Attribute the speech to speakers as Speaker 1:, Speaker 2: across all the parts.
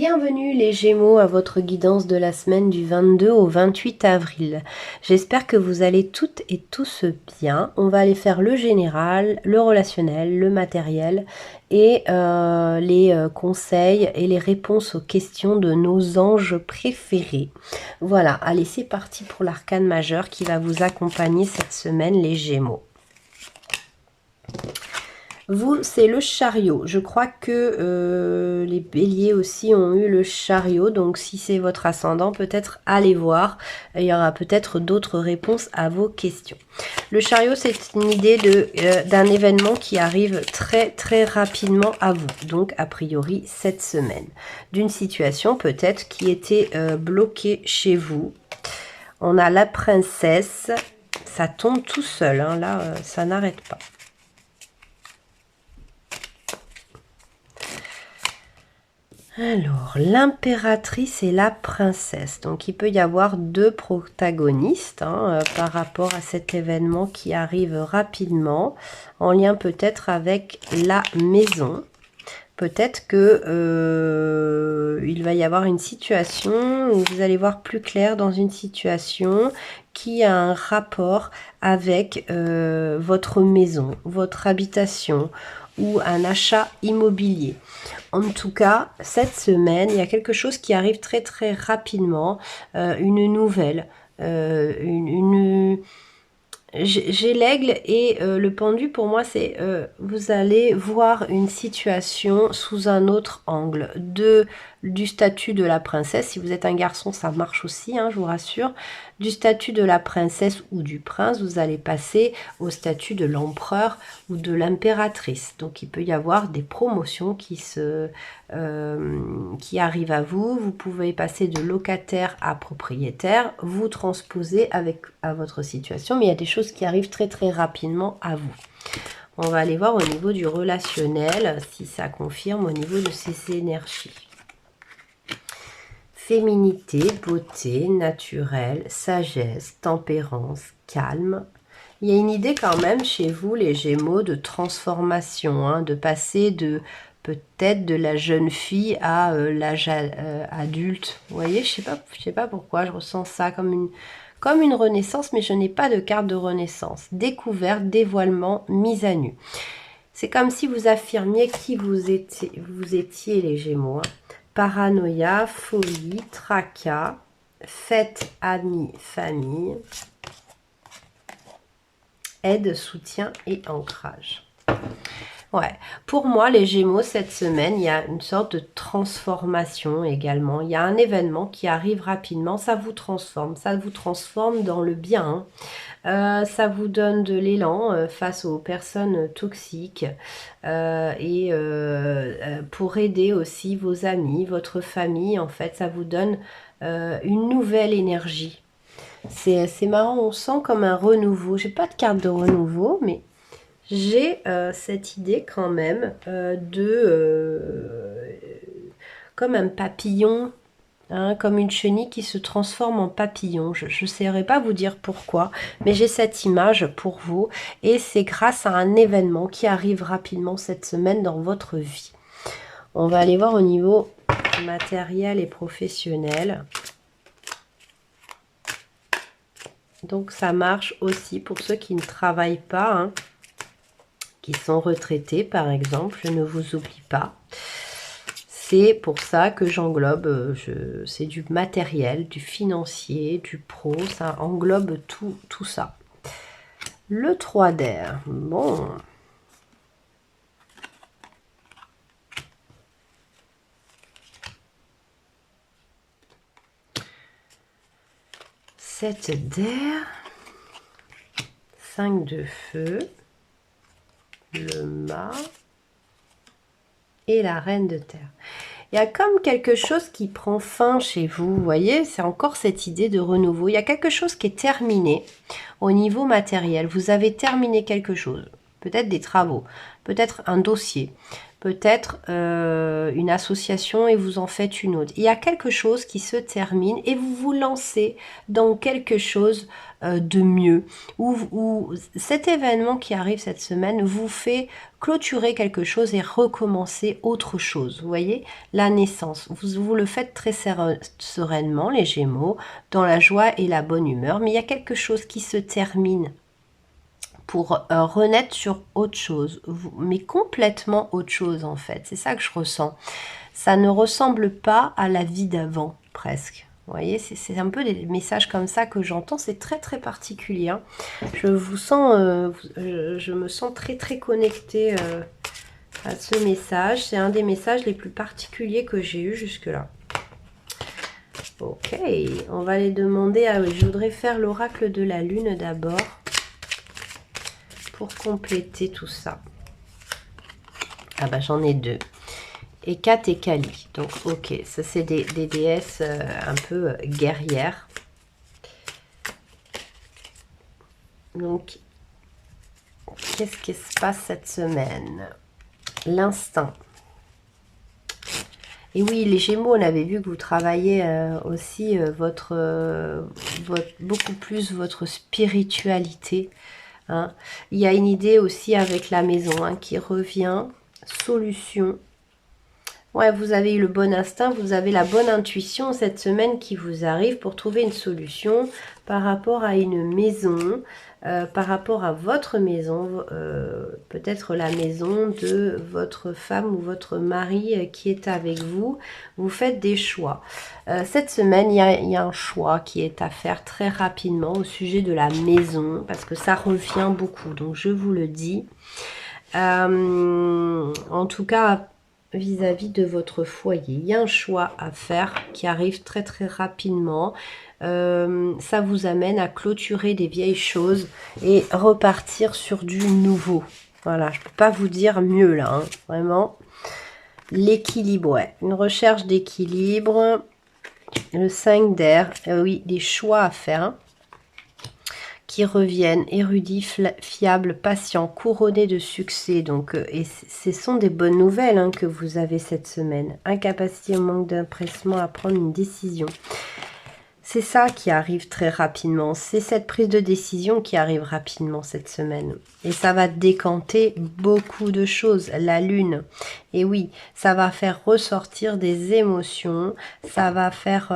Speaker 1: Bienvenue les Gémeaux à votre guidance de la semaine du 22 au 28 avril. J'espère que vous allez toutes et tous bien. On va aller faire le général, le relationnel, le matériel et les conseils et les réponses aux questions de nos anges préférés. Voilà, allez, c'est parti pour l'arcane majeur qui va vous accompagner cette semaine les Gémeaux. Vous, c'est le chariot. Je crois que les béliers aussi ont eu le chariot. Donc, si c'est votre ascendant, peut-être allez voir. Il y aura peut-être d'autres réponses à vos questions. Le chariot, c'est une idée d'un événement qui arrive très, très rapidement à vous. Donc, a priori, cette semaine. D'une situation peut-être qui était bloquée chez vous. On a la princesse. Ça tombe tout seul. Hein, là, ça n'arrête pas. Alors, l'impératrice et la princesse. Donc, il peut y avoir deux protagonistes par rapport à cet événement qui arrive rapidement, en lien peut-être avec la maison. Peut-être que il va y avoir une situation où vous allez voir plus clair dans une situation qui a un rapport avec votre maison, votre habitation ou un achat immobilier. En tout cas, cette semaine, il y a quelque chose qui arrive très très rapidement, une nouvelle, j'ai l'aigle et le pendu. Pour moi, c'est vous allez voir une situation sous un autre angle du statut de la princesse. Si vous êtes un garçon, ça marche aussi, hein, je vous rassure. Du statut de la princesse ou du prince, vous allez passer au statut de l'empereur ou de l'impératrice. Donc, il peut y avoir des promotions qui arrivent à vous. Vous pouvez passer de locataire à propriétaire, vous transposez à votre situation, mais il y a des choses qui arrivent très très rapidement à vous. On va aller voir au niveau du relationnel, si ça confirme au niveau de ces énergies. Féminité, beauté, naturel, sagesse, tempérance, calme. Il y a une idée quand même chez vous, les Gémeaux, de transformation, hein, de passer de peut-être de la jeune fille à l'âge adulte. Vous voyez, je sais pas pourquoi, je ressens ça comme une renaissance, mais je n'ai pas de carte de renaissance. Découverte, dévoilement, mise à nu. C'est comme si vous affirmiez qui vous étiez les Gémeaux. Hein. Paranoïa, folie, tracas, fête, amis, famille, aide, soutien et ancrage. Ouais, pour moi, les Gémeaux, cette semaine, il y a une sorte de transformation également. Il y a un événement qui arrive rapidement, ça vous transforme dans le bien. Hein. Ça vous donne de l'élan face aux personnes toxiques et pour aider aussi vos amis, votre famille. En fait, ça vous donne une nouvelle énergie. C'est marrant, on sent comme un renouveau. J'ai pas de carte de renouveau, mais j'ai cette idée quand même comme un papillon, hein, comme une chenille qui se transforme en papillon. Je ne saurais pas vous dire pourquoi, mais j'ai cette image pour vous. Et c'est grâce à un événement qui arrive rapidement cette semaine dans votre vie. On va aller voir au niveau matériel et professionnel. Donc ça marche aussi pour ceux qui ne travaillent pas, hein, qui sont retraités par exemple. Je ne vous oublie pas. C'est pour ça que j'englobe, c'est du matériel, du financier, du pro, ça englobe tout ça. Le 3 d'air, bon. Sept d'air, 5 de feu, le mât et la reine de terre. Il y a comme quelque chose qui prend fin chez vous, vous voyez, c'est encore cette idée de renouveau. Il y a quelque chose qui est terminé au niveau matériel. Vous avez terminé quelque chose, peut-être des travaux, peut-être un dossier, peut-être une association et vous en faites une autre. Il y a quelque chose qui se termine et vous vous lancez dans quelque chose de mieux. Ou cet événement qui arrive cette semaine vous fait clôturer quelque chose et recommencer autre chose. Vous voyez, la naissance. Vous le faites très sereinement, les Gémeaux, dans la joie et la bonne humeur. Mais il y a quelque chose qui se termine pour renaître sur autre chose, mais complètement autre chose en fait. C'est ça que je ressens. Ça ne ressemble pas à la vie d'avant, presque. Vous voyez, c'est un peu des messages comme ça que j'entends. C'est très très particulier. Hein. Je vous sens, je me sens très très connectée à ce message. C'est un des messages les plus particuliers que j'ai eu jusque-là. Ok, on va les demander. Ah oui, je voudrais faire l'oracle de la lune d'abord, pour compléter tout ça. Ah bah j'en ai deux. Hécate et Kali. Donc ok, ça c'est des déesses un peu guerrières. Donc, qu'est-ce qui se passe cette semaine? L'instinct. Et oui, les Gémeaux, on avait vu que vous travaillez aussi beaucoup plus votre spiritualité. Hein. Il y a une idée aussi avec la maison hein, qui revient. Solution. Ouais, vous avez eu le bon instinct, vous avez la bonne intuition cette semaine qui vous arrive pour trouver une solution par rapport à une maison, par rapport à votre maison, peut-être la maison de votre femme ou votre mari qui est avec vous. Vous faites des choix. Cette semaine, il y a un choix qui est à faire très rapidement au sujet de la maison parce que ça revient beaucoup. Donc, je vous le dis. En tout cas, vis-à-vis de votre foyer, il y a un choix à faire qui arrive très très rapidement. Ça vous amène à clôturer des vieilles choses et repartir sur du nouveau. Voilà, je ne peux pas vous dire mieux là, hein, vraiment. L'équilibre, ouais, une recherche d'équilibre. Le 5 d'air, oui, des choix à faire. Hein, qui reviennent, érudits, fiables, patients, couronnés de succès. Donc, et ce sont des bonnes nouvelles hein, que vous avez cette semaine. Incapacité au manque d'empressement à prendre une décision. C'est ça qui arrive très rapidement. C'est cette prise de décision qui arrive rapidement cette semaine. Et ça va décanter beaucoup de choses. La lune. Et oui, ça va faire ressortir des émotions. Ça va faire...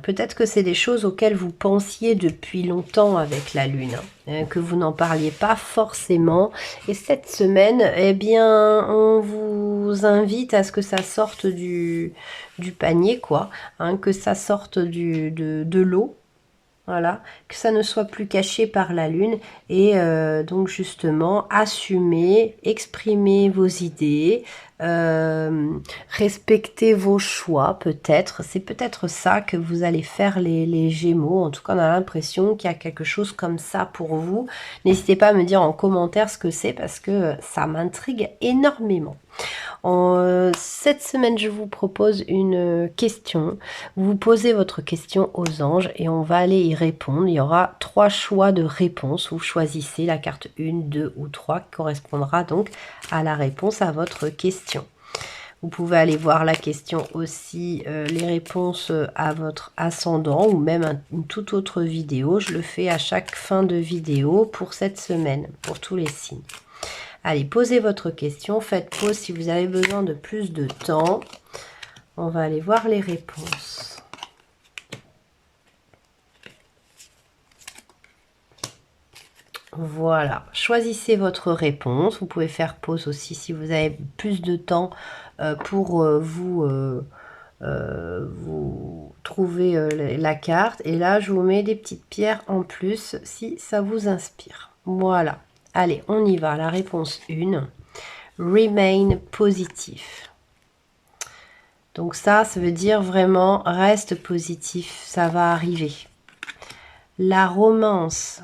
Speaker 1: peut-être que c'est des choses auxquelles vous pensiez depuis longtemps avec la lune, hein, que vous n'en parliez pas forcément. Et cette semaine, eh bien, on vous invite à ce que ça sorte du panier, quoi, hein, que ça sorte de l'eau. Voilà, que ça ne soit plus caché par la lune et donc justement assumer, exprimer vos idées, respecter vos choix peut-être. C'est peut-être ça que vous allez faire les Gémeaux. En tout cas, on a l'impression qu'il y a quelque chose comme ça pour vous. N'hésitez pas à me dire en commentaire ce que c'est parce que ça m'intrigue énormément. Cette semaine, je vous propose une question. Vous posez votre question aux anges et on va aller y répondre. Il y aura 3 choix de réponses. Vous choisissez la carte 1, 2 ou 3 qui correspondra donc à la réponse à votre question. Vous pouvez aller voir la question aussi, les réponses à votre ascendant ou même une toute autre vidéo. Je le fais à chaque fin de vidéo pour cette semaine, pour tous les signes. Allez, posez votre question, faites pause si vous avez besoin de plus de temps. On va aller voir les réponses. Voilà, choisissez votre réponse. Vous pouvez faire pause aussi si vous avez plus de temps pour vous trouver la carte. Et là, je vous mets des petites pierres en plus si ça vous inspire. Voilà. Allez, on y va. La réponse 1. Remain positif. Donc ça veut dire vraiment reste positif. Ça va arriver. La romance.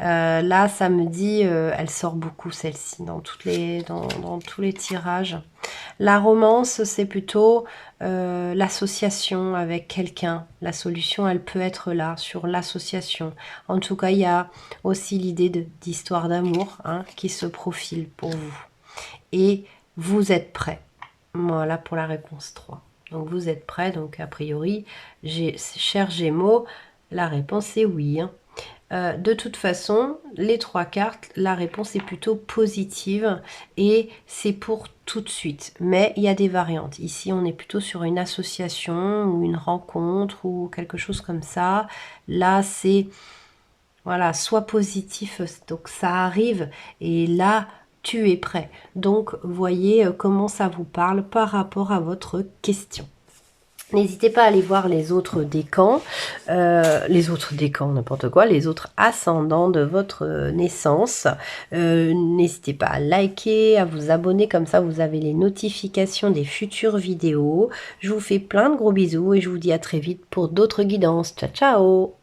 Speaker 1: Là, ça me dit, elle sort beaucoup celle-ci dans tous les tirages. La romance, c'est plutôt l'association avec quelqu'un. La solution, elle peut être là, sur l'association. En tout cas, il y a aussi l'idée d'histoire d'amour hein, qui se profile pour vous. et vous êtes prêt. Voilà pour la réponse 3. Donc vous êtes prêt, donc a priori, cher Gémeaux, la réponse est oui. Hein. De toute façon, les 3 cartes, la réponse est plutôt positive et c'est pour tout de suite. Mais il y a des variantes. Ici, on est plutôt sur une association ou une rencontre ou quelque chose comme ça. Là, c'est, voilà, soit positif, donc ça arrive et là, tu es prêt. Donc, voyez comment ça vous parle par rapport à votre question. N'hésitez pas à aller voir les autres décans, n'importe quoi, les autres ascendants de votre naissance. N'hésitez pas à liker, à vous abonner, comme ça vous avez les notifications des futures vidéos. Je vous fais plein de gros bisous et je vous dis à très vite pour d'autres guidances. Ciao, ciao!